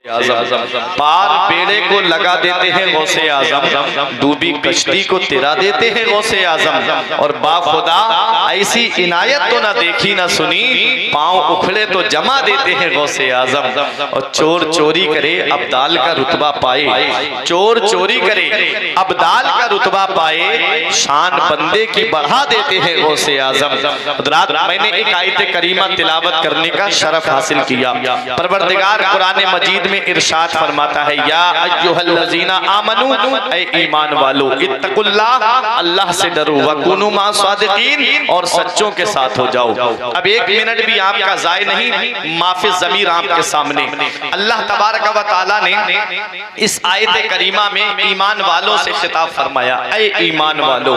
पार बेड़े को लगा देते हैं गौसे आजम, डूबी कश्ती को तिरा देते हैं गौसे आजम। और बाखुदा ऐसी इनायत तो ना देखी ना सुनी, पांव उखड़े तो जमा देते हैं गौसे आजम। और चोर चोरी करे अब्दाल का रुतबा पाए, चोर चोरी करे अब्दाल का रुतबा पाए, शान बंदे की बढ़ा देते हैं गौसे आजम। रात मैंने एक आयत करीमा तिलावत करने का शरफ हासिल किया। परवरदिगार कुरान मजीद में इरशाद फरमाता है, या अय्युहल्लज़ीना आमनू, ऐ ईमान वालो, इत्तकुल्लाह, अल्लाह से डरो, वकुनू मा सादिकीन, और सच्चों के साथ हो जाओ। अब एक मिनट भी आपका ज़ाय नहीं, माफी ज़मीर आपके सामने। अल्लाह तबारक व तआला ने इस आयत करीमा में ईमान वालों से खिताब फरमाया, ऐ ईमान वालो।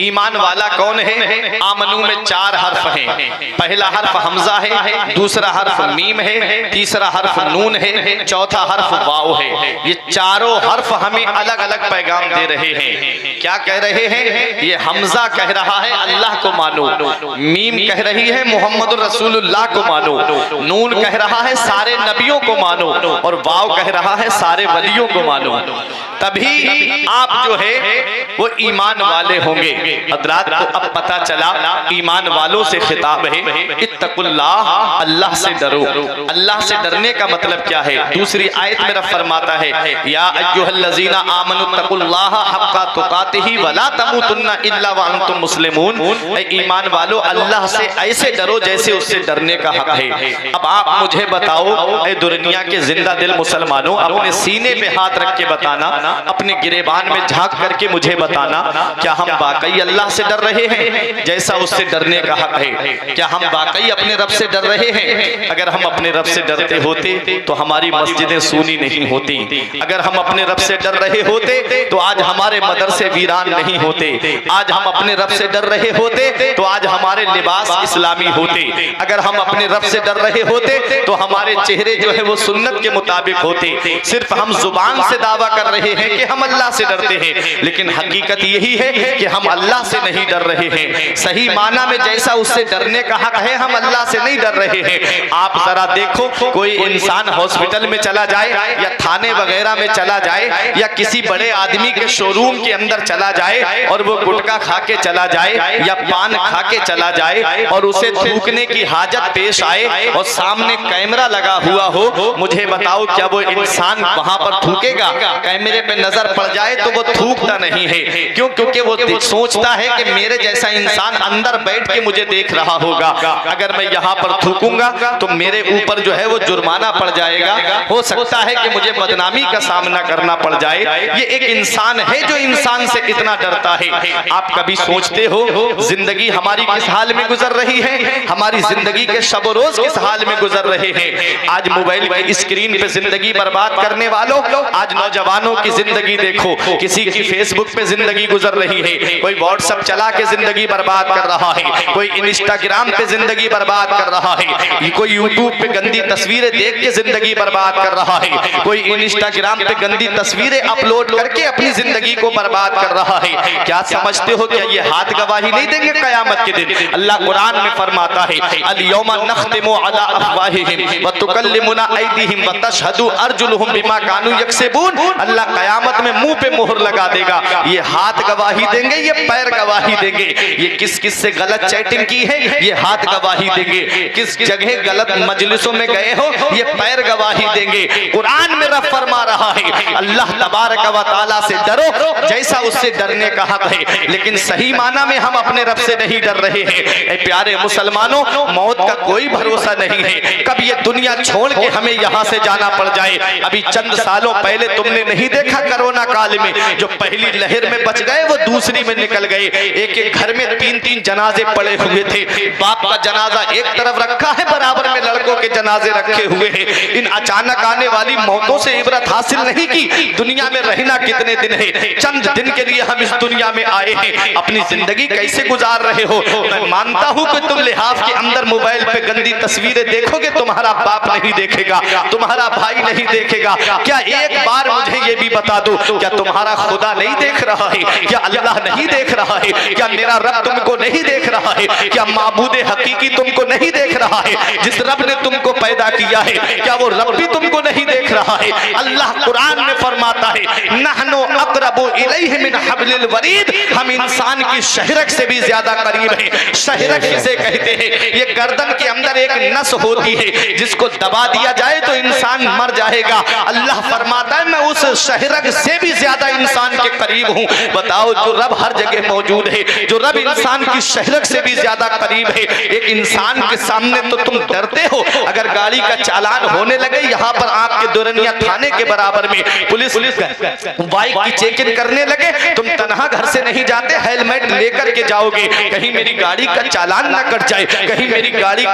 ईमान वाला कौन है? आमनू में 4 हर्फ हैं। पहला हर्फ हमजा है, दूसरा हर्फ मीम है, तीसरा हर्फ नून है, चौथा हर्फ वाव है। ये चारों हर्फ हमें अलग अलग पैगाम दे रहे हैं। क्या कह रहे हैं? ये हमजा कह रहा है अल्लाह को मानो, मीम कह रही है मोहम्मद रसूलुल्लाह को मानो, नून कह रहा है सारे नबियों को मानो, और वाव कह रहा है सारे वलियों को मानो। तभी आप जो है वो ईमान वाले होंगे। हज़रात, तो अब पता चला ईमान वालों से खिताब है, इत्तकुल्लाह, अल्लाह से डरो। अल्लाह से डरने का मतलब क्या है? दूसरी आयत में रब फरमाता है, या अय्युहल्लज़ीना आमनुत्तकुल्लाह हक्का तुकातिही वला तमूतुन्ना इल्ला व अंतुम मुस्लिमून। ईमान वालों, अल्लाह से ऐसे डरो जैसे उससे डरने का हक है। अब आप मुझे बताओ, ऐ दुनिया के जिंदा दिल मुसलमानों, अपने सीने पे हाथ रख के बताना, अपने गिरेबान में झांक करके मुझे बताना, क्या हम वाकई अल्लाह से डर रहे हैं जैसा उससे डरने का हक है? क्या हम वाकई अपने रब से डर रहे हैं? अगर हम अपने रब से डरते होते तो हमारी मस्जिदें सूनी नहीं होती। अगर हम अपने रब से डर रहे होते तो आज हमारे मदरसे वीरान नहीं होते। आज हम अपने रब से डर रहे होते तो आज हमारे लिबास इस्लामी होते। अगर हम अपने रब से डर रहे होते तो हमारे चेहरे जो है वो सुन्नत के मुताबिक होते। सिर्फ हम जुबान से दावा कर रहे हैं कि हम अल्लाह से डरते हैं, लेकिन हकीकत यही है कि हम अल्लाह से नहीं डर रहे हैं। सही माना में जैसा उससे डरने का हक है, हम अल्लाह से नहीं डर रहे हैं। आप जरा देखो, कोई इंसान हॉस्पिटल में चला जाए या थाने वगैरह में चला जाए या किसी बड़े आदमी के शोरूम के अंदर चला जाए और वो गुटखा खा के चला जाए या पान खा के चला जाए और उसे थूकने की हाजत पेश आए और सामने कैमरा लगा हुआ हो, मुझे बताओ क्या वो इंसान वहां पर थूकेगा? कैमरे पे नजर पड़ जाए तो वो थूकता नहीं है। क्यों? क्योंकि वो सोचता है कि मेरे जैसा इंसान अंदर बैठ के मुझे देख रहा होगा। अगर मैं यहाँ पर थूकूंगा तो मेरे ऊपर जो है वो जुर्माना पड़ जाएगा, हो सकता है कि मुझे बदनामी का सामना करना पड़ जाए। ये एक इंसान है जो इंसान से इतना डरता है। आप कभी सोचते हो जिंदगी हमारी किस हाल में गुजर रही है? हमारी जिंदगी के शब रोज किस हाल में गुजर रहे हैं? आज मोबाइल की स्क्रीन पे जिंदगी बर्बाद करने वालों, आज नौजवानों की जिंदगी देखो, किसी की फेसबुक पे जिंदगी गुजर रही है, कोई व्हाट्सएप चला के जिंदगी बर्बाद कर रहा है, कोई इंस्टाग्राम पे जिंदगी बर्बाद कर रहा है, कोई यूट्यूब पे गंदी तस्वीरें देख के जिंदगी बर्बाद कर रहा है, कोई इंस्टाग्राम पे गंदी तस्वीरें अपलोड करके अपनी जिंदगी को बर्बाद कर रहा है। क्या समझते हो क्या ये हाथ गवाही नहीं देंगे कयामत के दिन? अल्लाह कुरान में फरमाता है, अल यौमा नख्तिमु अला अफवाहिहिम व तुकल्लिमुना ऐदीहिम व तशहदु अर्जुलुहुम बिमा कानू यक्सिबून। अल्लाह कयामत में मुंह पे मोहर लगा देगा। ये हाथ गवाही देंगे, ये पैर गवाही देंगे। ये किस किस से गलत चैटिंग की है, ये हाथ गवाही देंगे। किस जगह गलत मजलिसों में गए हो, ये पैर गवाही देंगे। कुरान में रब फरमा रहा है, अल्लाह तबारक व तआला से डरो जैसा उससे डरने का हक है। लेकिन सही माना में हम अपने रब से नहीं डर रहे हैं। ऐ प्यारे मुसलमानों, मौत का कोई भरोसा नहीं है, कब ये दुनिया छोड़ के हमें यहाँ से जाना पड़ जाए। अभी चंद सालों पहले तुमने नहीं देखा कोरोना काल में जो पहली लहर में बच गए वो दूसरी में निकल गए। एक एक घर में 3-3 जनाजे पड़े हुए थे। बाप का जनाजा एक तरफ रखा है, बराबर में लड़कों के जनाजे रखे हुए हैं। इन अचानक आने वाली मौतों से इबरत हासिल नहीं की। दुनिया में रहना कितने दिन है? चंद दिन के लिए हम इस दुनिया में आए हैं। अपनी जिंदगी कैसे गुजार रहे हो? मैं मानता हूं कि तुम लिहाफ के अंदर मोबाइल पे गंदी तस्वीरें देखोगे, तुम्हारा बाप नहीं देखेगा, तुम्हारा भाई नहीं देखेगा। क्या एक बार मुझे ये भी बता दो, क्या तुम्हारा खुदा नहीं देख रहा है? क्या अल्लाह नहीं देख रहा है? क्या मेरा रब तुमको नहीं देख रहा है? क्या माबूद हकीकी तुमको नहीं देख रहा है? जिस रब ने तुमको पैदा किया है, क्या वो रब भी तुमको नहीं देख रहा है? अल्लाह कुरान में फरमाता है, नहनु अक़रबु इलैहि मिन हब्लिल वरीद, हम इंसान की शहरक से भी ज्यादा करीब हैं। शहरक किसे कहते हैं? ये गर्दन के अंदर एक नस होती है, जिसको दबा दिया जाए तो इंसान मर जाएगा। अल्लाह फरमाता है, मैं उस शहरक से भी ज्यादा इंसान के करीब हूँ। बताओ, जो रब हर जगह मौजूद है, जो रब इंसान की शहरक से भी ज्यादा करीब है, एक इंसान के सामने तो तुम डरते हो। अगर गाड़ी का चालान होने लगे यहाँ पर आपके दुरनिया थाने के बराबर में, पुलिस बाइक की चेक इन करने लगे, तुम तनहा घर से नहीं जाते, हेलमेट लेकर के जाओगे, कहीं मेरी गाड़ी का चालान ना कट जाए, कहीं मेरी गाड़ी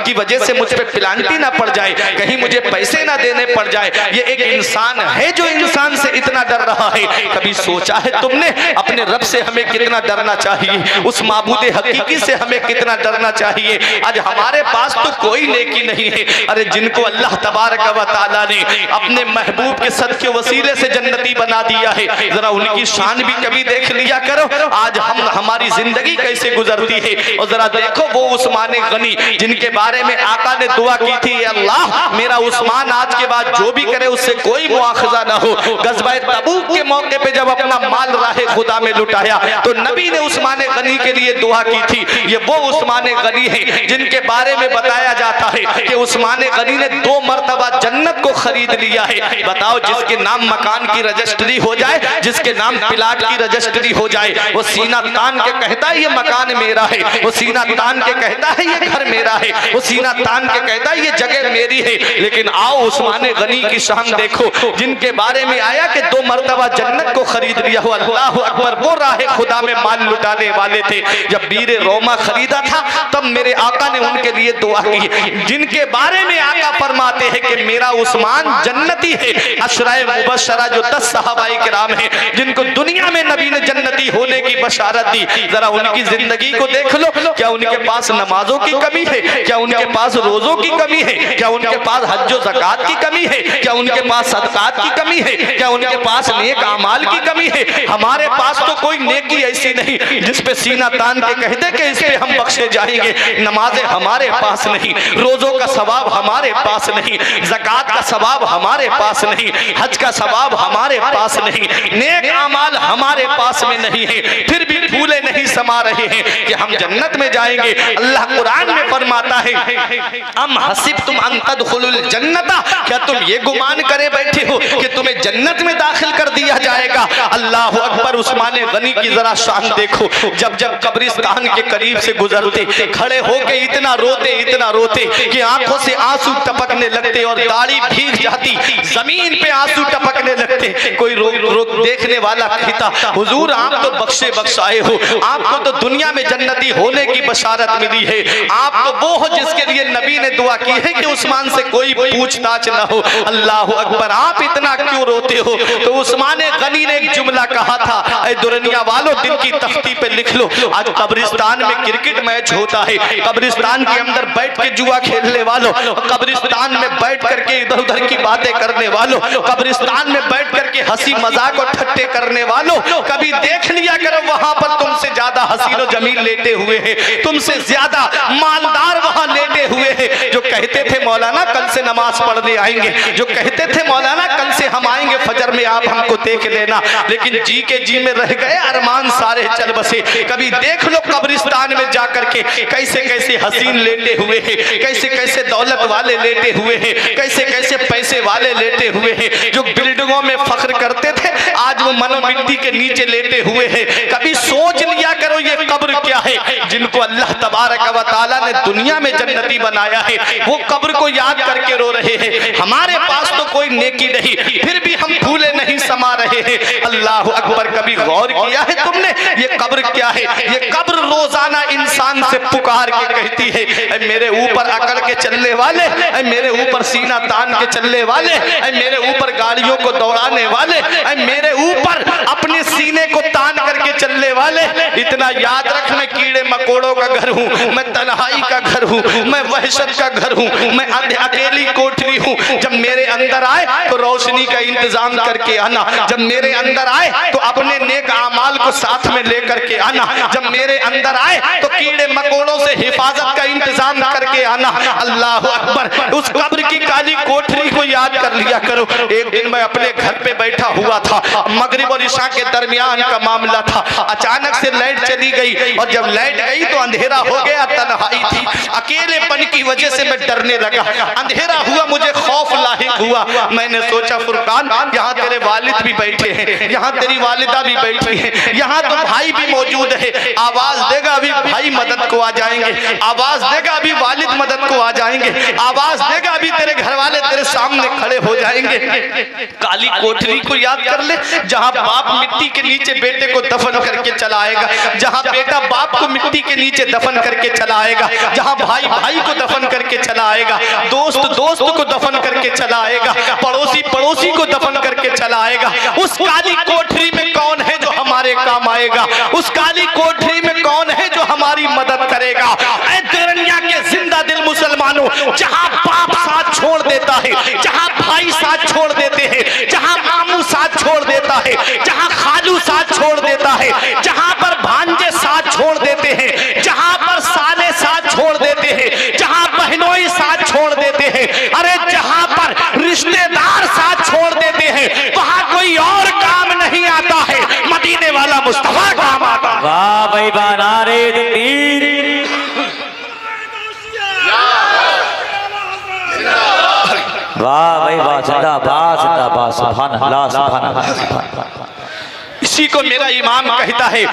की वजह से मुझ पे पेनाल्टी ना पड़ जाए, कहीं मुझे पैसे ना देने पड़ जाए। ये एक इंसान है जो इंसान से इतना डर रहा है। कभी सोचा है तुमने अपने रब से हमें कितना डरना चाहिए? उस माबूद हकीकी से हमें कितना डरना चाहिए? आज हमारे पास तो कोई नेकी नहीं है। अरे जिनको अल्लाह तबारक व तआला ने अपने महबूब के सदके वसीले से जन्नती बना दिया है, जरा उनकी शान भी कभी देख लिया करो। आज हम हमारी जिंदगी कैसे गुजरती है, और जरा देखो वो उस्मान गनी जिनके बारे में आका ने दुआ की थी, अल्लाह मेरा उस्मान आज के बाद जो भी करे उससे कोई मुआखजा ना हो। गज़वाए तबूक के मौके पे जब अपना माल राहे खुदा में लुटाया तो नबी ने उस्मान गनी के लिए दुआ की थी। ये वो उस्मान गनी है जिनके बारे में बताया जाता है कि उस्मान गनी ने 2 मरतबा जन्नत को खरीद लिया है। बताओ, जिसके नाम मकान की रजिस्ट्री हो जाए, जिसके नाम प्लाट की रजिस्ट्री हो जाए, वो सीना तान के कहता है ये मकान मेरा है, वो सीना तान के कहता है ये घर मेरा है, वो सीना तान के कहता है ये जगह मेरी है। लेकिन आओ उस्मान गनी की शान देखो, जिनके बारे में आया कि 2 मरतबा जन्नत को खरीद लिया हो। अल्लाह अकबर, वो राहे खुदा में माल लुटाने वाले थे। जब बीरे रोमा खरीदा था तब मेरे आका ने उनके लिए दुआ की, जिनके बारे में आका फरमाते हैं कि मेरा उस्मान जन्नती है। अशराए मुबशरा जो 10 सहाबाए किराम हैं, जिनको दुनिया में नबी ने जन्नती होने की बशारत दी, जरा उनकी जिंदगी को देख लो। क्या उनके पास नमाजों की कमी है? क्या उनके पास रोजों की कमी है? क्या उनके पास हज व ज़कात की कमी है? क्या उनके पास सदकात की कमी है? क्या उनके पास नेक अमाल की कमी है? हमारे पास तो कोई नेकी ऐसी नहीं जिस पे सीना तान के कहते कि इस पे हम बख्शे जाएंगे। नमाजें हमारे पास नहीं, रोजों का सवाब हमारे पास नहीं, ज़कात का सवाब हमारे पास नहीं, हज का सवाब हमारे पास नहीं, नेक अमाल हमारे पास में नहीं है, फिर भी फूले नहीं समा रहे हैं कि हम जन्नत में जाएंगे। अल्लाह कुरान में फरमाता है, अम हसिबतुम अन तदखुलुल जन्नता, क्या तुम ये गुमान करे बैठे हो कि तुम्हें जन्नत में दाखिल कर दिया जाएगा? अल्लाह अकबर, उस्मान गनी की जरा शान देखो। जब जब कब्रिस्तान के करीब से गुजरते, खड़े होके इतना रोते कि आंखों से आंसू टपकने लगते और दाढ़ी भीग जाती, जमीन पे आंसू टपकने लगते। कोई रोक देखने वाला कहता, हुजूर आप तो बख्शे बख्शाए हो, आपको तो दुनिया में जन्नती होने की बशारत मिली है, आप तो वो हो जिसके लिए नबी ने दुआ की है कि उस्मान से कोई पूछताछ ना हो। अल्लाह अकबर, आप इतना क्यों रोते हो? तो उस्मान गनी ने एक जुमला कहा था, ऐ दुनिया वालों दिल की तख्ती पे लिख लो, आज कब्रिस्तान में क्रिकेट मैच होता है, कब्रिस्तान के अंदर बैठ के जुआ खेलने वालों, कब्रिस्तान में बैठ करके इधर उधर की बातें करने वालों, कब्रिस्तान में बैठ करके हंसी मजाक और ठट्टे करने वालों, कभी देख लिया करो वहां पर तुमसे ज्यादा हसीन और जमील लेटे हुए हैं, तुमसे ज्यादा मालदार वहां लेटे हुए हैं, जो कहते थे मौलाना कल से नमाज पढ़ने आएंगे, जो कहते थे मौलाना कल से हम आएंगे फजर में, आप हमको देख लेना, लेकिन जी के जी में रह गए, अरमान सारे चल बसे। कभी देख लो कब्रिस्तान में जाकर के कैसे कैसे हसीन लेटे हुए हैं, कैसे कैसे दौलत वाले लेटे हुए हैं, कैसे कैसे पैसे वाले लेटे हुए हैं, जो बिल्डिंगों में फख्र करते थे आज वो मनो मिट्टी के नीचे लेटे हुए हैं। कभी सोच लिया करो ये कब्र क्या है? जिनको अल्लाह तबारक व तआला ने दुनिया में जन्नती बनाया है, वो कब्र को याद करके रो रहे हैं। हमारे पास तो कोई नेकी नहीं, फिर भी हम भूले नहीं समा रहे हैं। अल्लाह अकबर, कभी गौर किया है तुमने ये कब्र क्या है? ये कब्र रोजाना इंसान से पुकार के कहती है, ऐ मेरे ऊपर अकड़ के चलने वाले, ऐ मेरे ऊपर सीना तान के चलने वाले, ऐ मेरे ऊपर गाड़ियों को दौड़ाने वाले, ऐ मेरे ऊपर अपने सीने को तान करके चलने वाले, इतना याद रख, मैं कीड़े मकोड़ों का घर हूँ, मैं तन्हाई का घर हूँ, मैं वहशत का घर हूँ, मैं अकेली कोठरी हूँ। जब मेरे अंदर आए तो रोशनी का इंतजाम करके आना, जब मेरे अंदर आए तो अपने नेक आमाल को साथ में लेकर के आना, जब मेरे अंदर आए तो कीड़े मकोड़ों से हिफाजत का इंतजाम करके आना। अल्लाह अकबर। उस कब्र की काली कोठरी को याद कर लिया करो। एक दिन मैं अपने घर पे बैठा हुआ था, मगरिब और इशा के दरमियान का मामला था। अचानक से लाइट चली गई और जब लाइट गई तो अंधेरा हो गया, तन्हाई थी। अकेलेपन की वजह से मैं डरने लगा, अंधेरा हुआ, मुझे खौफ लाहिक हुआ। मैंने सोचा फुरकान, यहाँ तेरे वालिद भी बैठे हैं, यहाँ तेरी वालिदा भी बैठी है, यहाँ तो भाई भी मौजूद है, आवाज देगा अभी भाई मदद को आ जाएंगे, आवाज देगा अभी वालिद मदद को आ जाएंगे, आवाज देगा अभी तेरे घर वाले तेरे सामने खड़े हो जाएंगे। काली कोठरी को याद कर ले, जहाँ बाप मिट्टी के नीचे बेटे को दफन करके चला आएगा, जहाँ बेटा बाप को मिट्टी के नीचे दफन करके चला आएगा, जहाँ भाई भाई को दफन करके चला आएगा, दोस्त दोस्त को दफन करके चला आएगा, पड़ोसी पड़ोसी को दफन करके चला आएगा। उस काली कोठरी में कौन है जो हमारे काम आएगा? उस काली कोठरी में कौन है जो हमारी मदद करेगा? ऐ दुनिया के जिंदा दिल मुसलमानों, जहाँ बाप साथ छोड़ देता है, जहाँ भाई साथ छोड़ देते हैं, जहाँ मामू साथ छोड़ देता है, जहाँ खालू साथ छोड़ देता है, जहाँ पर भांजे साथ छोड़ देते हैं, जहाँ पर साले साथ छोड़ देते हैं, जहाँ बहनोई साथ छोड़ देते हैं, अरे जहाँ पर रिश्तेदार साथ छोड़ देते हैं, वहाँ कोई और काम नहीं आता है, मदीने वाला मुस्तफा काम आता है। वाह भाई वाह, नारे तकबीर, वाह भाई वाह, जिंदाबाद जिंदाबाद, सुभान अल्लाह सुभान अल्लाह। इसी को मेरा इमाम कहता है,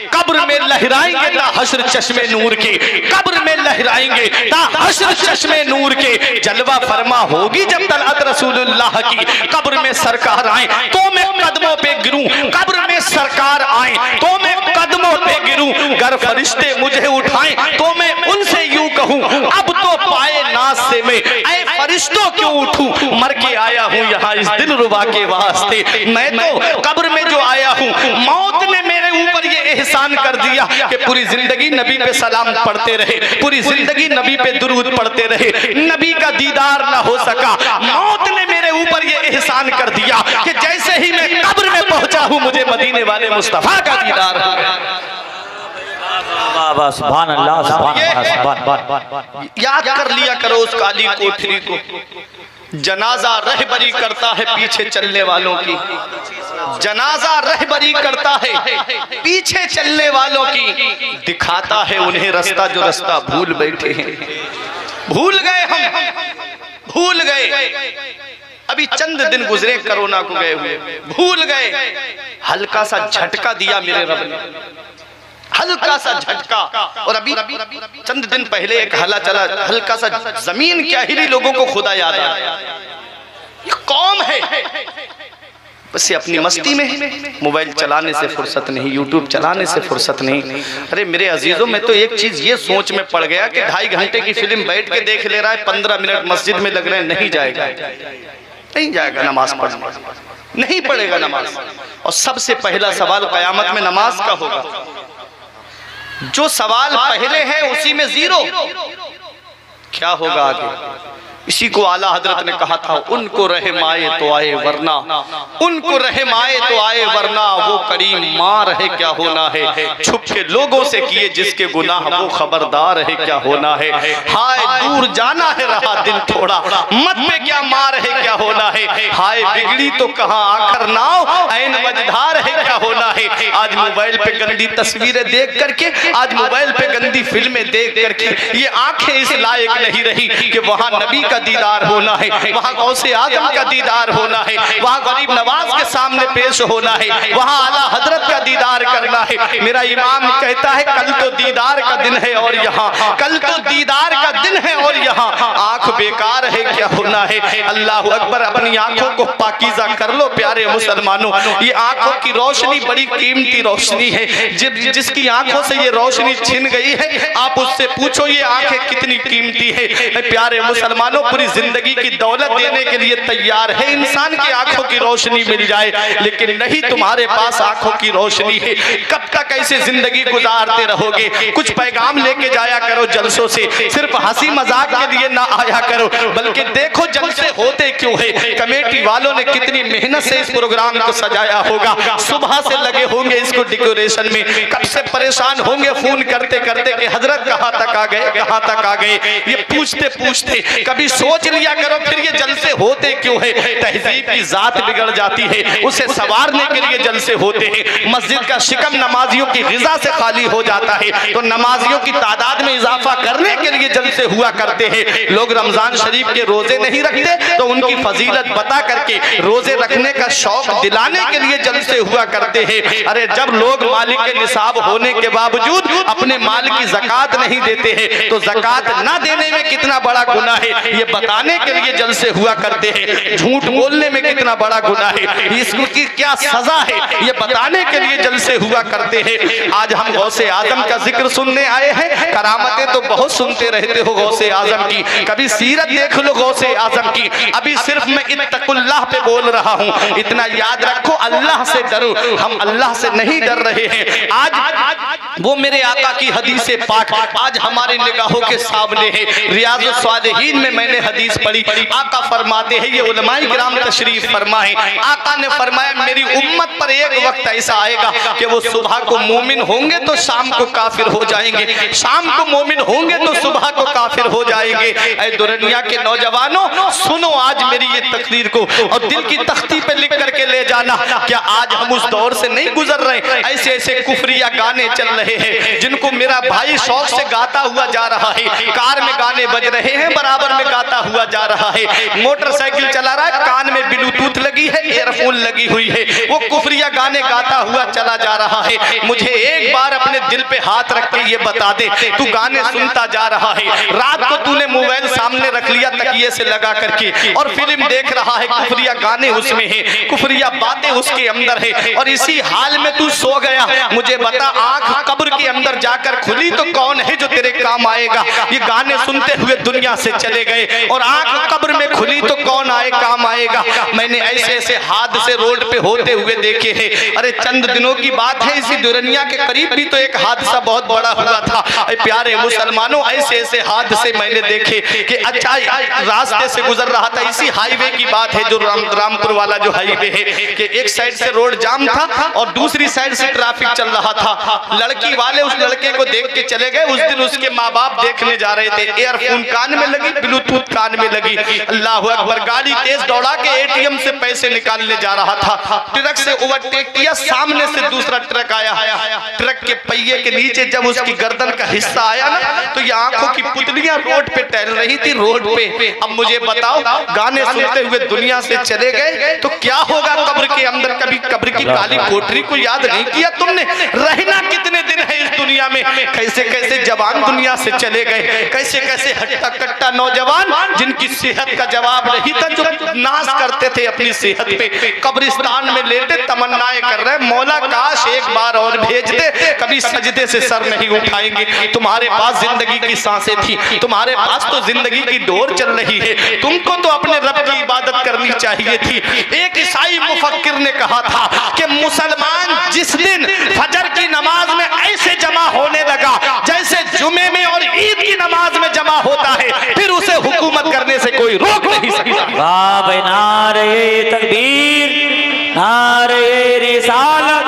कब्र में लहराएंगे ता हश्र चश्मे नूर के, कब्र में लहराएंगे ता हश्र चश्मे नूर के, जलवा फरमा होगी जब तलअत रसूलुल्लाह की, कब्र में सरकार आए तो मैं कदमों पे गिरूं, कब्र में सरकार आए तो मैं कदमों पे गिरूं, गर फरिश्ते मुझे उठाएं तो मैं उनसे यूं कहूं, अब तो पाए नाज से मैं ऐ फरिश्तों क्यों उठूं, मर के आया हूं यहाँ इस दिल रुबा के वास्ते, मैं तो कब्र में जो आया हूँ, मौत ने मेरे ऊपर ये एहसान कर दिया कि पूरी जिंदगी नबी पे सलाम पढ़ते रहे, पूरी जिंदगी नबी पे दुरूद पढ़ते रहे, नबी का दीदार ना हो सका। मौत ने मेरे ऊपर ये एहसान कर दिया कि जैसे ही मैं कब्र में पहुंचा हूँ, मुझे मदीने वाले मुस्तफा का दीदार हो गया। सुभान अल्लाह सुभान अल्लाह। याद कर लिया करो उस काली कोठरी को। जनाजा रहबरी करता है पीछे चलने वालों की, जनाजा रहबरी करता है पीछे चलने वालों की, दिखाता है उन्हें रास्ता जो रास्ता भूल बैठे हैं। भूल गए हम, भूल गए, अभी चंद दिन गुजरे कोरोना को गए हुए, भूल गए। हल्का सा झटका दिया मेरे रब ने, हल्का सा झटका, और अभी चंद दिन पहले एक हल्ला चला, हल्का सा जमीन क्या हिली, लोगों को खुदा याद आया। ये कौम है बस ये अपनी मस्ती में, मोबाइल चलाने से फुर्सत नहीं, यूट्यूब चलाने से फुर्सत नहीं। अरे मेरे अजीजों, मैं तो एक चीज ये सोच में पड़ गया कि 2.5 घंटे की फिल्म बैठ के देख ले रहा है, 15 मिनट मस्जिद में लग रहे हैं, नहीं जाएगा, नहीं जाएगा नमाज पढ़ने, नहीं पढ़ेगा नमाज। और सबसे पहला सवाल कयामत में नमाज का होगा। जो सवाल पहले है उसी में 0, क्या होगा आगे? इसी को आला हजरत ने कहा था, उनको रहम आए तो आए वरना, उनको रहम आए तो आए वरना, वो करीम मां रहे क्या होना है, छुप के लोगों से किए जिसके गुनाह वो खबरदार है क्या होना है। हाय दूर जाना है रहा दिल थोड़ा, मत पे क्या मार है क्या होना है, हाय बिगड़ी तो कहाँ आखिर नाव, ऐन मझधार है क्या होना है। आज मोबाइल पे गंदी तस्वीरें देख करके, आज मोबाइल पे गंदी फिल्में देख करके ये आंखें इस लायक नहीं रही कि वहां नबी का दीदार होना है, वहां गौसे आजम का दीदार होना है, वहां गरीब नवाज के सामने पेश होना है, वहां आला हजरत का दीदार करना है। मेरा इमाम कहता है कल तो दीदार का दिन है और यहाँ, कल तो दीदार का दिन है और यहाँ आंख बेकार है क्या होना है। अल्लाह अकबर। अपनी आंखों को पाकीज़ा कर लो प्यारे मुसलमानों। ये आंखों की रोशनी बड़ी कीमती रोशनी है। जिसकी आंखों से ये रोशनी छिन गई है, आप उससे पूछो ये आंखें कितनी कीमती है। प्यारे मुसलमानों, पूरी जिंदगी की दौलत देने के लिए तैयार है इंसान की आंखों की रोशनी मिल जाए। जाए, लेकिन नहीं, तुम्हारे पास आंखों की रोशनी है। कब तक ऐसे जिंदगी गुजारते रहोगे? कुछ पैगाम लेके जाया करो जलसों से, सिर्फ हंसी मजाक के लिए ना आया करो, बल्कि देखो जलसे होते क्यों है। कमेटी वालों ने कितनी मेहनत से इस प्रोग्राम को सजाया होगा, सुबह से लगे होंगे इसको डेकोरेशन में, कब से परेशान होंगे फोन करते करते कि हजरत कहाँ तक आ गए, कहाँ तक आ गए। ये पूछते पूछते कभी सोच लिया करो फिर ये जलसे होते क्यों है। तहजीब की जात बिगड़ जाती है, उसे संवारने के लिए जलसे होते हैं। मस्जिद का शिकम नमाजियों की गिजा से खाली हो जाता है, तो नमाजियों की तादाद में इजाफा करने के लिए जलसे हुआ करते हैं। लोग रमजान शरीफ के रोजे नहीं रखते तो उनकी फजीलत बता करके रोजे रखने का शौक दिलाने के लिए जलसे हुआ करते हैं। अरे जब लोग मालिक के निसाब होने के बावजूद अपने माल की ज़कात नहीं देते हैं तो ज़कात ना देने में कितना बड़ा गुनाह है ये बताने के लिए जलसे हुआ करते हैं। झूठ बोलने में कितना बड़ा गुनाह है, इसकी क्या सजा है ये बताने के लिए जलसे हुआ करते हैं। आज हम गौसे आजम का जिक्र सुनने आए हैं। करामतें तो बहुत सुनते रहते हो गौसे आजम की, कभी सीरत देख लो गौसे आजम की। अभी सिर्फ मैं इत्तकुल्लाह पे बोल रहा हूँ, इतना याद रखो, अल्लाह से डरो। हम अल्लाह से नहीं डर रहे हैं। आज वो मेरे आका की हदीस पाक आज हमारे निगाहों के सामने है। रियाजुस सालिहीन में मैंने हदीस पढ़ी, आका फरमाते हैं, ये उलमाए किराम तशरीफ फरमाए, आका ने फरमाया मेरी उम्मत पर एक वक्त ऐसा आएगा कि वो सुबह को मोमिन होंगे तो शाम को काफिर हो जाएंगे, शाम को मोमिन होंगे तो सुबह को काफिर हो जाएंगे। ऐ दुनिया के नौजवानों सुनो आज मेरी ये तकरीर को और दिल की तख्ती पे लिख करके ले जाना। क्या आज हम उस दौर से नहीं गुजर रहे? ऐसे ऐसे कुफरिया गाने चल रहे हैं जिनको मेरा भाई शौक से गाता हुआ जा रहा है, कार में गाने बज रहे हैं, बराबर में गाता हुआ जा रहा है, मोटरसाइकिल चला रहा है, कान में ब्लूटूथ लगी है, ईयरफोन लगी हुई है, वो कुफरिया गाने गाता हुआ चला जा रहा है। मुझे एक बार अपने दिल पे हाथ रख के ये बता दे, तू गाने सुनता जा रहा है, रात को तूने मोबाइल सामने रख लिया तकिए से लगा करके और फिल्म देख रहा है, कुफरिया गाने उसमें है, कुफरिया बातें उसके अंदर है, और इसी हाल में तू सो गया। मुझे बता, आंख कब्र के अंदर जाकर खुली तो कौन है जो तेरे काम आएगा? ये गाने सुनते हुए दुनिया से चले गए और आंख कब्र में खुली तो कौन आए काम आएगा? मैंने ऐसे ऐसे हादसे रोड पे होते हुए देखे हैं। अरे चंद दिनों की बात है, इसी दुनिया के करीब भी तो एक हादसा बहुत बड़ा हुआ था। प्यारे मुसलमानों, ऐसे ऐसे हादसे मैंने देखे कि अच्छा रास्ते से गुजर रहा था, इसी हाईवे की बात है जो रामपुर वाला जो हाईवे है, कि एक साइड से रोड जाम था और दूसरी साइड से ट्रैफिक चल रहा था। लड़की वाले उस लड़के को देख के चले गए। उस दिन उसके माँ बाप देखने जा रहे थे, ईयरफोन कान में लगी, ब्लूटूथ कान में लगी। अल्लाह अकबर, गाड़ी तेज दौड़ा के एटीएम से पैसे निकालने जा रहा था, ट्रक से ओवरटेक किया, सामने से दूसरा ट्रक आया, ट्रक के पहिए के नीचे जब उसकी गर्दन का हिस्सा आया ना तो ये आंखों की पुतलियां रोड पे टहल रही थी, रोड पे। अब मुझे बताओ, गाने सुनते हुए दुनिया से चले गए तो क्या होगा कब्र के अंदर? कभी कब्र की काली कोठरी को याद नहीं किया तुमने? रहना कितने दिन है इस दुनिया में? कैसे कैसे जवान दुनिया से चले गए, कैसे कैसे हट्टा कट्टा नौजवान जिनकी सेहत का जवाब नहीं था, जो नाश करते थे अपनी सेहत पे, कब्रिस्तान में लेटे तमन्नाएं कर रहे, मौला काश एक बार और भेज दे, कभी सजदे से सर नहीं उठाएंगे। तुम्हारे पास जिंदगी की सांसें थी, तुम्हारे पास तो जिंदगी की डोर चल रही है, तुमको तो अपने रब की इबादत करनी चाहिए थी। एक ईसाई मुफक्किर ने कहा था कि मुसलमान जिस दिन फजर की नमाज में ऐसे जमा होने लगा जैसे जुमे में और ईद की नमाज में जमा होता है, फिर उसे हुकूमत करने से कोई रोक नहीं सकता। वाह भाई, नारे तकबीर, नारे रिसालत,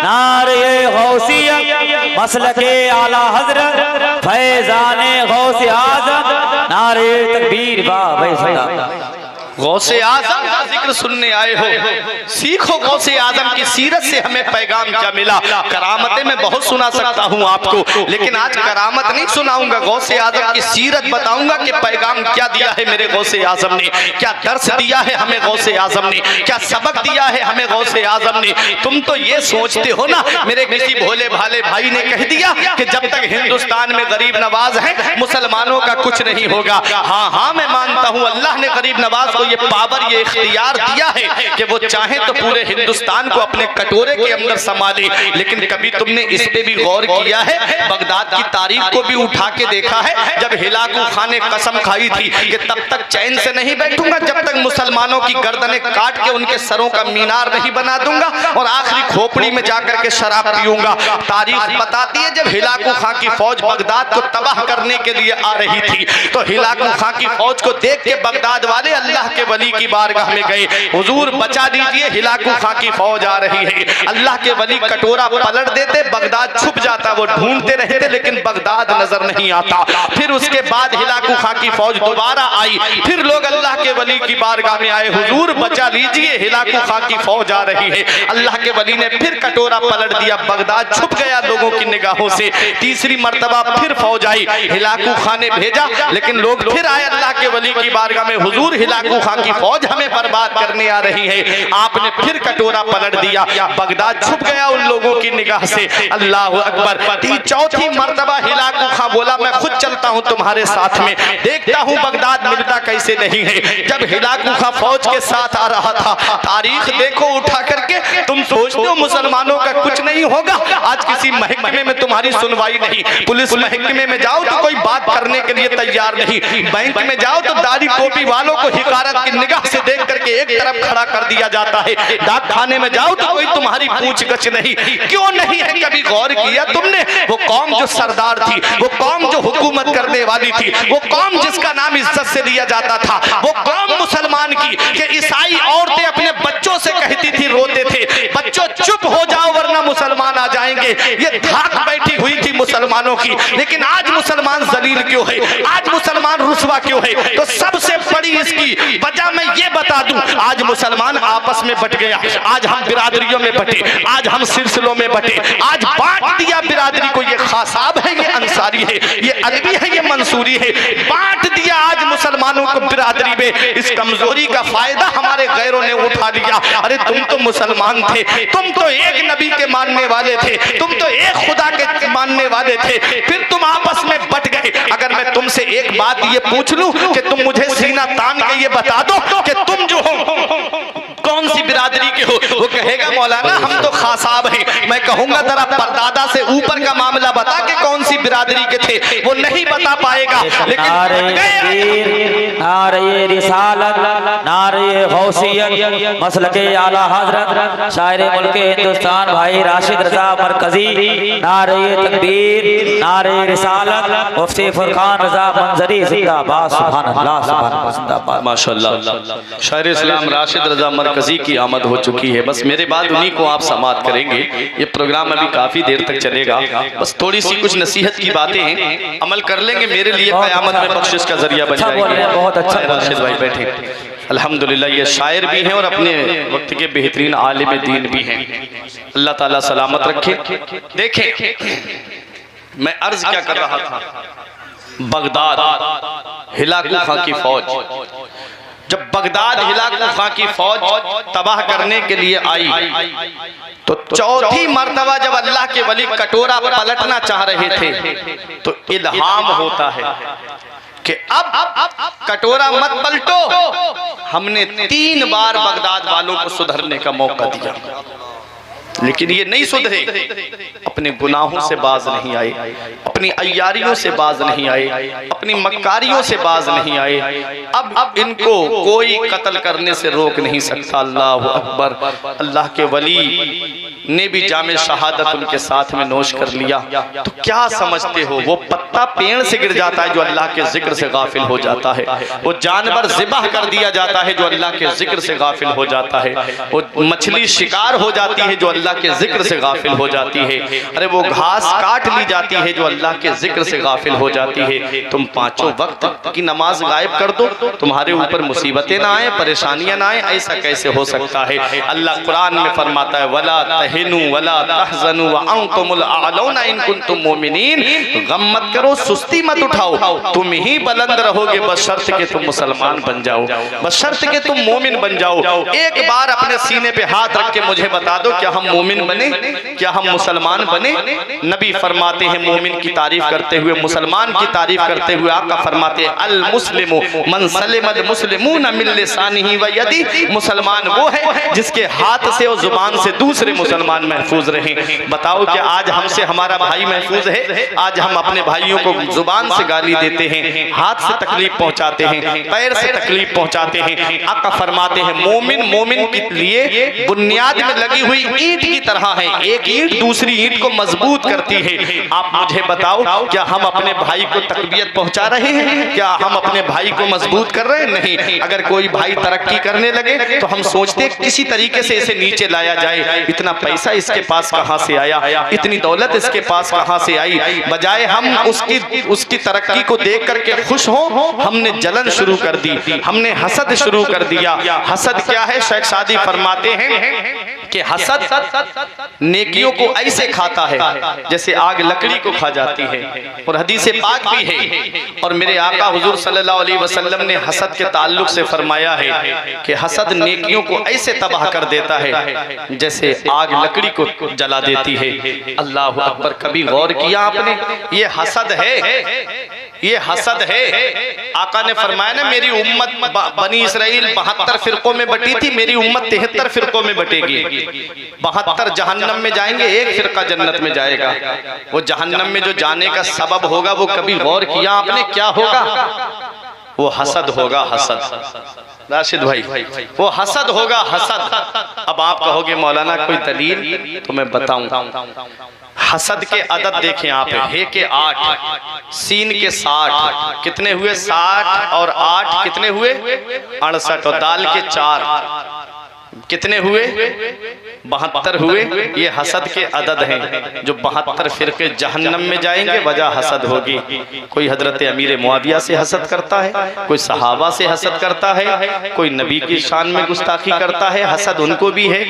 नारे गौसियत, मसलके आला हजरत, फैजाने गौसे आजम, नारे तकबीर। वाह भाई, सदा गौसे आजम का जिक्र सुनने आए हो, सीखो गौसे आजम की सीरत से हमें पैगाम क्या मिला। करामतें मैं बहुत सुना सकता हूँ आपको, लेकिन आज करामत नहीं सुनाऊंगा, गौसे आजम की सीरत बताऊंगा कि पैगाम क्या दिया है मेरे गौसे आजम ने, क्या दर्स दिया है हमें गौसे आजम ने, क्या सबक दिया है हमें गौसे आजम ने। तुम तो ये सोचते हो ना, मेरे किसी भोले भाले भाई ने कह दिया कि जब तक हिंदुस्तान में गरीब नवाज है मुसलमानों का कुछ नहीं होगा। हाँ हाँ, मैं मानता हूँ अल्लाह ने गरीब नवाज को ये पावर, ये इख्तियार दिया है कि वो चाहे तो पूरे हिंदुस्तान को अपने कटोरे के अंदर संभाले। लेकिन कभी तुमने इस पे भी गौर किया है, बगदाद की तारीख को भी उठा के देखा है, जब हिलाकू खान ने कसम खाई थी कि तब तक चैन से नहीं बैठूंगा जब तक मुसलमानों की गर्दनें काट के उनके सरों का मीनार नहीं बना दूंगा और आखिरी खोपड़ी में जाकर के शराब पीऊंगा। तारीख बताती है जब हिलाकू खान की फौज बगदाद को तबाह करने के लिए आ रही थी तो हिलाकू खान की फौज को देख के बगदाद वाले अल्लाह के वली की बारगाह में गए, हुजूर बचा दीजिए, हिलाकू खान की फौज आ रही है। अल्लाह के वली कटोरा पलट देते, बगदाद छुप जाता, वो ढूंढते रहते लेकिन बगदाद नजर नहीं आता। फिर उसके बाद हिलाकू खान की फौज दोबारा आई, फिर लोग अल्लाह के वली की बारगाह में आए, हुजूर बचा लीजिए, हिलाकू खान की फौज आ रही है। अल्लाह के वली ने फिर कटोरा पलट दिया, बगदाद छुप गया लोगों की निगाहों से। तीसरी मर्तबा फिर फौज आई, हिलाकू खान ने भेजा लेकिन लोग फिर आए अल्लाह के वली की बारगाह में, हुजूर हिलाकू खान की फौज हमें बर्बाद करने आ रही है। आपने फिर कटोरा पलट दिया, बगदाद छुप गया उन लोगों की निगाह से। अल्लाह अकबर। चौथी मर्तबा हिलाकू खान बोला मैं खुद चलता हूं तुम्हारे साथ में, देखता हूं बगदाद मिलता कैसे नहीं है। जब हिलाकू खान फौज के साथ आ रहा था, तारीख देखो उठा करके, तुम सोचते हो मुसलमानों का कुछ नहीं होगा, आज किसी महकमे में तुम्हारी सुनवाई नहीं, पुलिस महकमे में जाओ तो कोई बात करने के लिए तैयार नहीं, बैंक में जाओ तो दाढ़ी टोपी वालों को हिकारत की निगाह से देख करके एक तरफ खड़ा कर दिया जाता है, डाक खाने में जाओ तो कोई तुम्हारी पूछगछ नहीं। क्यों नहीं है? कभी गौर किया तुमने? वो कौम जो सरदार थी, वो कौम जो हुकूमत करने वाली थी, वो कौम जिसका नाम इज्जत से लिया जाता था, वो कौम मुसलमान की कि ईसाई औरतें अपने बच्चों से कहती थी, रोते थे, बच्चों चुप हो जाओ वरना मुसलमान आ जाएंगे। ये धाक बैठी हुई थी मुसलमानों की। लेकिन आज मुसलमान जलील क्यों है? आज मुसलमान रुसवा क्यों है? तो सबसे बड़ी इसकी वजह मैं ये बता दूं, आज मुसलमान आपस में बट गया, आज हम बिरादरियों में बटे, आज हम सिलसिलों में बटे, आज बांट दिया बिरादरी को, ये खासाब है, ये अंसारी है, ये अलवी है, ये मंसूरी है, बांट दिया आज मुसलमानों को बिरादरी में। इस कमजोरी का फायदा हमारे गैरों ने उठा लिया। अरे तुम तो मुसलमान थे, तुम तो एक नबी के मानने वाले थे, तुम तो एक खुदा के मानने वाले थे, फिर तुम आपस में बट गए। अगर मैं तुमसे एक बात ये पूछ लूं कि तुम मुझे सीना तान के ये बता दो कि तुम जो हो कौन सी बिरादरी के हो, वो कहेगा मौलाना हम तो खासाब हैं। मैं कहूंगा जरा परदादा से ऊपर का मामला बता कि कौन सी बिरादरी के थे, वो नहीं बता पाएगा। लेकिन नारे रिसालत, नारे गौसियत, मसलके आला हजरत, शायर मुल्क हिंदुस्तान भाई राशिद रजा मरकजी, नारे तकबीर, नारे रिसालत, मुफ्ती फुरकान रजा मंजरी जिंदाबाद, सुभान अल्लाह, सुभान अल्लाह, जिंदाबाद। माशाअल्लाह, शायर इस्लाम राशिद रजा मरकजी की आमद हो चुकी है। बस मेरे बाद उन्हीं को आप समाप्त करेंगे। ये प्रोग्राम अभी काफी देर तक चलेगा। बस थोड़ी सी कुछ नसीहत की बातें हैं, अमल कर लेंगे, मेरे लिए क़यामत में बख्शिश का जरिया बन जाएगी। बहुत अच्छा राशिद भाई बैठे। अल्हम्दुलिल्लाह ये शायर भी हैं और अपने वक्त के बेहतरीन आलिम दीन भी हैं। अल्लाह ताला सलामत रखे। देखें मैं अर्ज क्या कर रहा था, बगदाद हिलाकू खां की फौज, जब बगदाद हिलाकू खां की फौज तबाह करने के लिए आई तो चौथी मर्तबा जब अल्लाह के वली कटोरा पलटना चाह रहे थे तो इल्हाम होता है कि अब कटोरा मत पलटो। हमने 3 बार बगदाद वालों को सुधरने का मौका दिया लेकिन ये नहीं सुधरे, अपने गुनाहों से बाज नहीं आए, अपनी अय्यारियों से बाज नहीं आए, अपनी मक्कारियों से बाज नहीं आए। अब इनको कोई कत्ल करने से रोक नहीं सकता। अल्लाह अकबर। अल्लाह के वली ने भी जामे शहादत उनके साथ में नोश कर लिया। तो क्या समझते हो, वो पत्ता पेड़ से गिर जाता है जो अल्लाह के जिक्र से गाफिल हो जाता है, वो जानवर ज़िबाह कर दिया जाता है जो अल्लाह के जिक्र से गाफिल हो जाता है, वो मछली शिकार हो जाती है जो अल्लाह के जिक्र से गाफिल हो जाती है, अरे वो घास काट ली जाती है जो अल्लाह के जिक्र से गाफिल हो जाती है। तुम 5 वक्त की नमाज गायब कर दो, तुम्हारे ऊपर मुसीबतें ना आए, परेशानियां ना आए, ऐसा कैसे हो सकता है? अल्लाह कुरान में फरमाता है वला तहिनु वला तहज़नु व अंतुमुल आलौना इन कुंतुम मोमिनीन। गम मत करो, सुस्ती मत उठाओ, तुम ही बुलंद रहोगे बशर्त के तुम मुसलमान बन जाओ, बशर्त के तुम मोमिन बन जाओ। एक बार अपने सीने पे हाथ रख के मुझे बता दो, क्या हम मोमिन बने, क्या हम मुसलमान बने? नबी फरमाते हैं मोमिन की तारीफ करते हुए, मुसलमान की तारीफ करते हुए आका फरमाते हैं अल मुस्लिमु मन सलिमल मुस्लिमून मिन लिसानिही व यदी। मुसलमान वो है जिसके हाथ से और जुबान से दूसरे मुसलमान महफूज रहे। बताओ कि आज हमसे हमारा भाई महफूज है? आज हम अपने भाइयों को जुबान से गाली देते हैं, हाथ से तकलीफ पहुंचाते हैं, पैर से तकलीफ पहुंचाते हैं। आका फरमाते हैं मोमिन मोमिन के लिए बुनियाद में लगी हुई ईंट की तरह है, एक ईंट दूसरी ईंट को मजबूत करती है। आप मुझे बताओ, क्या हम अपने भाई को तकबीयत पहुंचा रहे हैं? क्या हम अपने भाई को मजबूत कर रहे हैं? नहीं। अगर कोई भाई तरक्की करने लगे तो हम सोचते किसी तरीके से इसे नीचे लाया जाए, इतना पैसा इसके पास कहां से आया, इतनी दौलत इसके पास कहां से आई। बजाय हम उसकी तरक्की को देख करके खुश हो, हमने जलन शुरू कर दी, हमने हसद शुरू कर दिया। हसद क्या है? शेख सादी फरमाते हैं कि हसद नेकियों को ऐसे खाता है जैसे आग लकड़ी को खा जाती है, और हदीस पाक भी है। और मेरे आका हुजूर सल्लल्लाहु अलैहि वसल्लम ने हसद के ताल्लुक से फरमाया है कि हसद नेकियों को ऐसे तबाह कर देता है जैसे आग लकड़ी को जला देती है। अल्लाह अकबर। कभी गौर किया आपने? ये हसद है, ये हसद है। आका ने फरमाया ना मेरी उम्मत बनी इसराइल 72 फिरकों में बटी थी, मेरी उम्मत 73 फिरकों में बटेगी। 72 जहन्नम में जाएंगे, एक फिरका जन्नत में जाएगा। वो जहन्नम में जो जाने का सबब होगा वो कभी गौर किया आपने क्या होगा? वो हसद होगा, हसद। राशिद भाई, वो हसद होगा, हसद। अब आप कहोगे मौलाना कोई दलील? तो मैं बताऊं। हसद के अदद देखें आप, हे के 8, सीन के 60, कितने हुए? 60 और 8 कितने हुए? 68, और दाल के 4 कितने हुए? 72 हुए। ये हसद के अदद हैं। जो 72 फिरके जहन्नम में जाएंगे वजह हसद होगी। कोई हजरत अमीर मुआविया से हसद करता है, कोई सहाबा से हसद करता है, कोई नबी की शान में गुस्ताखी करता है, हसद उनको भी है।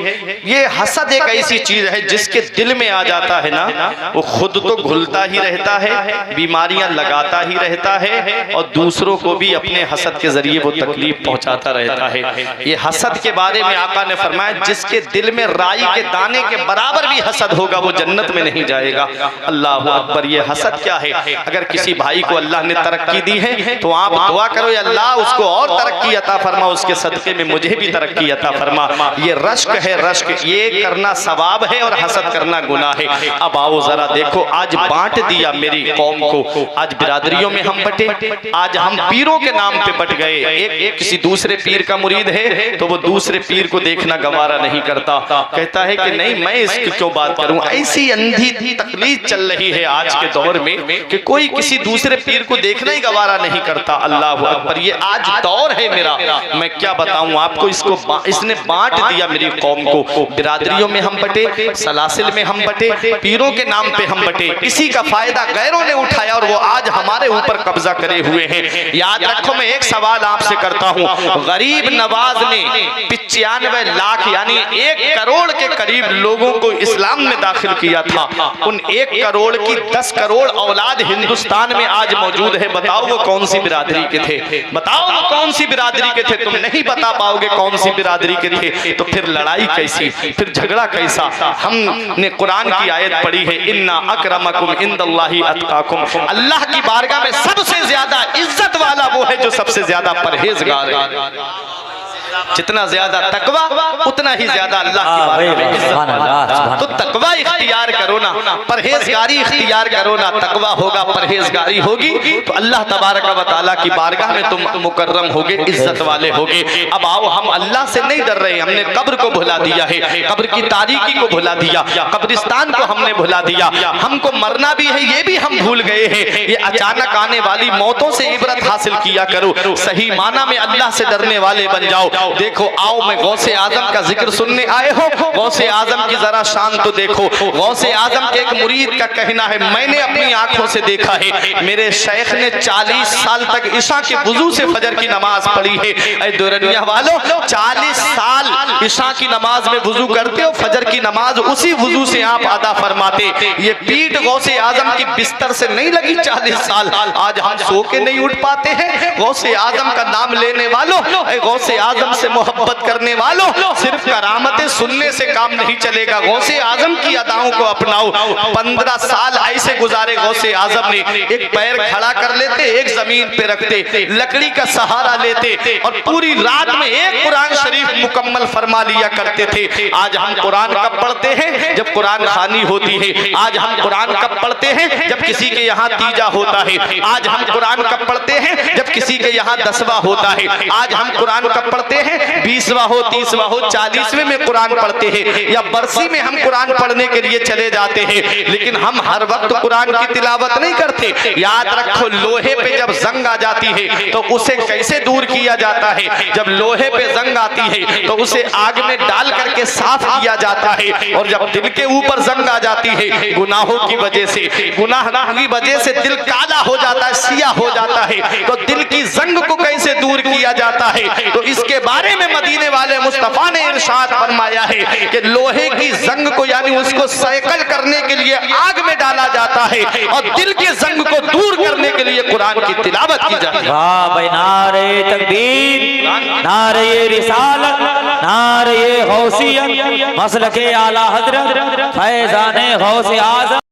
ये हसद एक ऐसी चीज है जिसके दिल में आ जाता है ना, वो खुद तो घुलता ही रहता है, बीमारियां लगाता ही रहता है, और दूसरों को भी अपने हसद के जरिए वो तकलीफ पहुंचाता रहता है। ये हसद के बारे में आका ने फरमाया जिसके दिल में राई के दाने के बराबर भी हसद होगा वो जन्नत में नहीं जाएगा। अल्लाह अकबर। ये हसद क्या है? अगर किसी भाई को अल्लाह ने तरक्की दी है तो आप दुआ करो या अल्लाह उसको और तरक्की अता फरमा, उसके सदके में मुझे भी तरक्की अता फरमा। ये रश्क है, रश्क। ये करना सवाब है और हसद करना गुनाह है। अब आओ जरा देखो, आज बांट दिया मेरी कौम को, आज बिरादरियों में हम बटे, आज हम पीरों के नाम पे बट गए। एक किसी दूसरे पीर का मुरीद है तो वो दूसरे पीर को देखना गवारा नहीं करता, कहता है कि नहीं मैं इसकी क्यों बात करूं। ऐसी अंधी तकलीफ चल रही है आज के दौर में कि कोई किसी दूसरे पीर को देखना ही गवारा नहीं करता। अल्लाह अकबर। ये आज दौर है मेरा, मैं क्या बताऊं आपको। इसने बांट दिया मेरी कौम को। बिरादरियों में हम बटे, सलासिल में हम बटे, पीरों के नाम पे हम बटे। इसी का फायदा गैरों ने उठाया और वो आज हमारे ऊपर कब्जा करे हुए हैं। याद रखो, मैं एक सवाल आपसे करता हूं। गरीब नवाज ने 95 लाख यानी 1 करोड़ के करीब लोगों को इस्लाम में दाखिल किया था। उन 1 करोड़ की 10 करोड़ औलाद हिंदुस्तान में आज मौजूद है। बताओ वो कौन सी बिरादरी के थे? बताओ वो कौन सी बिरादरी के थे? तुम नहीं बता पाओगे कौन सी बिरादरी के थे तो फिर लड़ाई कैसी, फिर झगड़ा कैसा? हमने कुरान की आयत पढ़ी है, इन्ना अकरमकुम इंदल्लाहि अत्काकुम। अल्लाह की बारगाह में सबसे ज्यादा इज्जत वाला वो है जो सबसे ज्यादा परहेजगार है। जितना ज्यादा तकवा उतना ही ज्यादा अल्लाह की बारगाह में। तो तकवा इख्तियार करो ना, परहेजगारी इख्तियार करो ना। तकवा होगा, परहेजगारी होगी तो अल्लाह तबारक व तआला की बारगाह में तुम मुकर्रम होगे, इज्जत वाले होगे। अब आओ, हम अल्लाह से नहीं डर रहे, हमने कब्र को भुला दिया है, कब्र की तारीकी को भुला दिया, कब्रिस्तान को हमने भुला दिया। हमको मरना भी है ये भी हम भूल गए हैं। ये अचानक आने वाली मौतों से इबरत हासिल किया करो, सही माना में अल्लाह से डरने वाले बन जाओ। देखो आओ, मैं गौसे आजम का जिक्र सुनने आए हो, गौसे आजम की जरा शान तो देखो। गौसे आजम के एक मुरीद का कहना है, मैंने अपनी आंखों से देखा है, मेरे शेख ने 40 साल तक ईशा के वुजू से फजर की नमाज पढ़ी है। ऐ दुरनिया वालों, 40 साल ईशा की नमाज में वुजू करते हो, फजर की नमाज उसी वुजू से आप अदा फरमाते। ये पीठ गौसे आजम की बिस्तर से नहीं लगी 40 साल, आज हम सो के नहीं उठ पाते हैं। गौसे आजम का नाम लेने वालों, गौसे आजम आजम से मोहब्बत करने वालों, सिर्फ करामतें सुनने से काम नहीं चलेगा, गौसे आजम की अदाओं को अपनाओ। 15 साल ऐसे गुजारे गौसे आजम ने, एक पैर खड़ा कर लेते, एक जमीन पे रखते, लकड़ी का सहारा लेते और पूरी रात में एक कुरान शरीफ मुकम्मल फरमा लिया करते थे। आज हम कुरान कब पढ़ते हैं? जब कुरान खानी होती है। आज हम कुरान कब पढ़ते हैं? जब किसी के यहाँ तीजा होता है। आज हम कुरान कब पढ़ते हैं? जब किसी के यहाँ 10वां होता है। आज हम कुरान कब पढ़ते हैं? 20वां हो, 30वां हो, 40वें में कुरान पढ़ते हैं, या बरसी में हम कुरान पढ़ने के लिए चले जाते हैं। लेकिन हम हर वक्त कुरान की तिलावत नहीं करते। याद रखो, लोहे पे जब जंग आ जाती है तो उसे कैसे दूर किया जाता है? जब लोहे पे जंग आती है तो उसे आग में डाल करके साफ किया जाता है। और जब दिल के ऊपर जंग आ जाती है गुनाहों की वजह से, गुनाह की वजह से दिल काला हो जाता है, सिया हो जाता है, तो दिल की जंग को कैसे दूर किया जाता है? तो इसके बारे में मदीने वाले मुस्तफा ने इरशाद फरमाया है कि लोहे की जंग को, यानी उसको सैकल करने के लिए आग में डाला जाता है, और दिल की जंग को दूर करने के लिए कुरान की तिलावत की जाती है। वाह भाई, नारे तकबीर, नारे रिसालत, नारे गौसियत, मसलके आला हजरत फैजाने गौसे आजम।